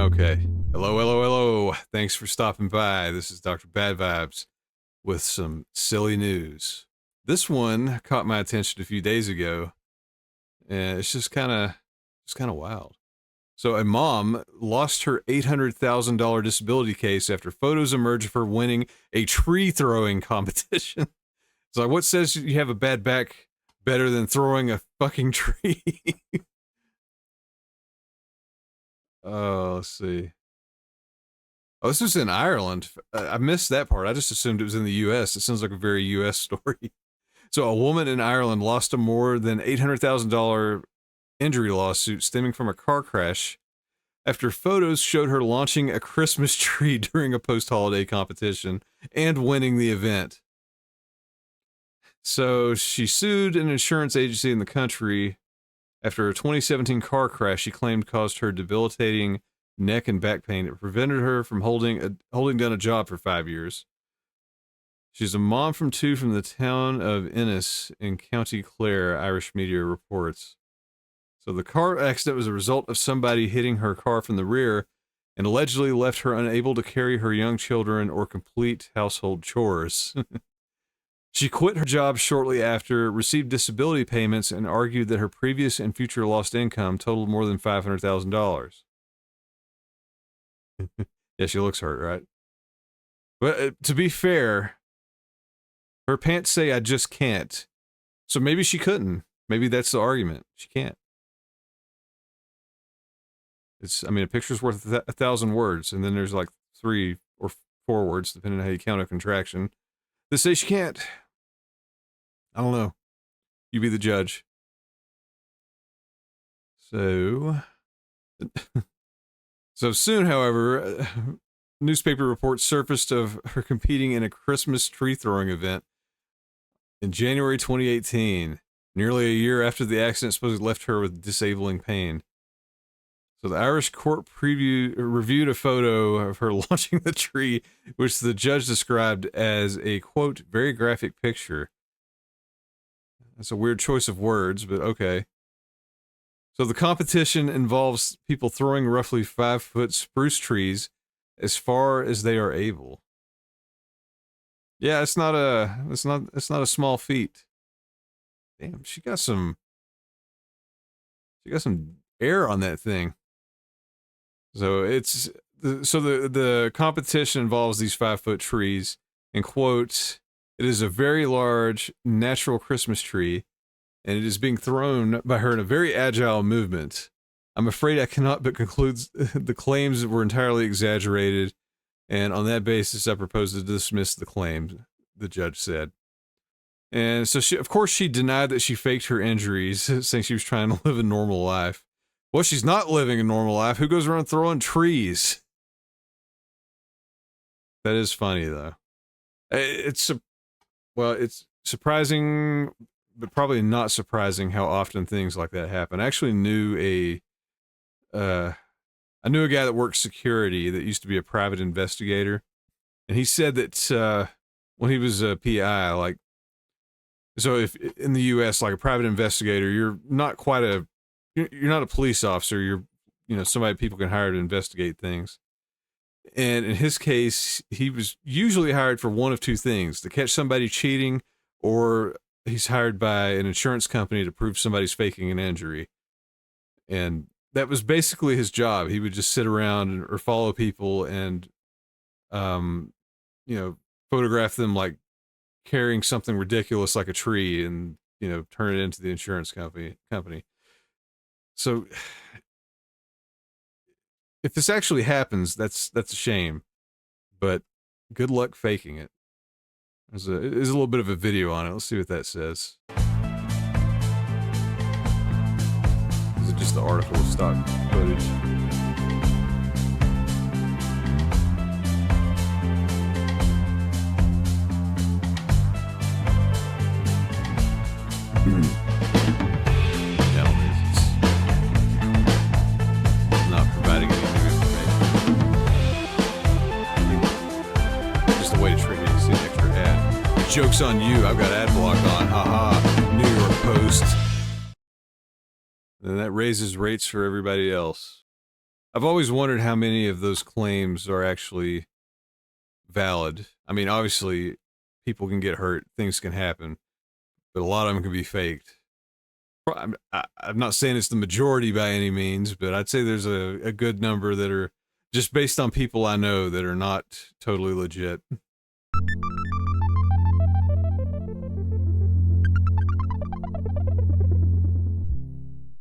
Okay. Hello, hello, hello. Thanks for stopping by. This is Dr. Bad Vibes with some silly news. This one caught my attention a few days ago, and it's just kind of wild. So a mom lost her $800,000 disability case after photos emerged of her winning a tree throwing competition. It's like, what says you have a bad back better than throwing a fucking tree? Oh, let's see. Oh, this was in Ireland. I missed that part. I just assumed it was in the U.S. It sounds like a very U.S. story. So a woman in Ireland lost a more than $800,000 injury lawsuit stemming from a car crash after photos showed her launching a Christmas tree during a post-holiday competition and winning the event. So she sued an insurance agency in the country after a 2017 car crash she claimed caused her debilitating neck and back pain. It prevented her from holding down a job for 5 years. She's a mom from two from the town of Ennis in County Clare, Irish media reports. So the car accident was a result of somebody hitting her car from the rear and allegedly left her unable to carry her young children or complete household chores. She quit her job shortly after, received disability payments, and argued that her previous and future lost income totaled more than $500,000. Yeah, she looks hurt, right? But to be fair, her pants say I just can't. So maybe she couldn't. Maybe that's the argument. She can't. I mean, a picture's worth 1,000 words, and then there's like 3 or 4 words, depending on how you count a contraction, that say she can't. I don't know. You be the judge. So soon, however, newspaper reports surfaced of her competing in a Christmas tree throwing event in January 2018, nearly a year after the accident supposedly left her with disabling pain. So the Irish court reviewed a photo of her launching the tree, which the judge described as a, quote, very graphic picture. That's a weird choice of words, but okay. So the competition involves people throwing roughly 5-foot spruce trees as far as they are able. Yeah, it's not a small feat. Damn, she got some air on that thing. So the competition involves these 5-foot trees, and quote, it is a very large natural Christmas tree, and it is being thrown by her in a very agile movement. I'm afraid I cannot but conclude the claims were entirely exaggerated, and on that basis I propose to dismiss the claims, the judge said. And so of course she denied that she faked her injuries, saying she was trying to live a normal life. Well, she's not living a normal life. Who goes around throwing trees? That is funny, though. It's surprising, but probably not surprising how often things like that happen. I actually knew a guy that worked security that used to be a private investigator, and he said that when he was a PI, like, so if in the U.S., like a private investigator, you're not a police officer. You're somebody people can hire to investigate things. And in his case, he was usually hired for one of two things: to catch somebody cheating, or he's hired by an insurance company to prove somebody's faking an injury. And that was basically his job. He would just sit around or follow people and, photograph them like carrying something ridiculous like a tree and, turn it into the insurance company. So if this actually happens, that's a shame, but good luck faking it. There's a little bit of a video on it. Let's see what that says. Is it just the article stock footage? Joke's on you. I've got ad block on. Haha. New York Post. And that raises rates for everybody else. I've always wondered how many of those claims are actually valid. I mean, obviously, people can get hurt, things can happen, but a lot of them can be faked. I'm not saying it's the majority by any means, but I'd say there's a good number that are just based on people I know that are not totally legit.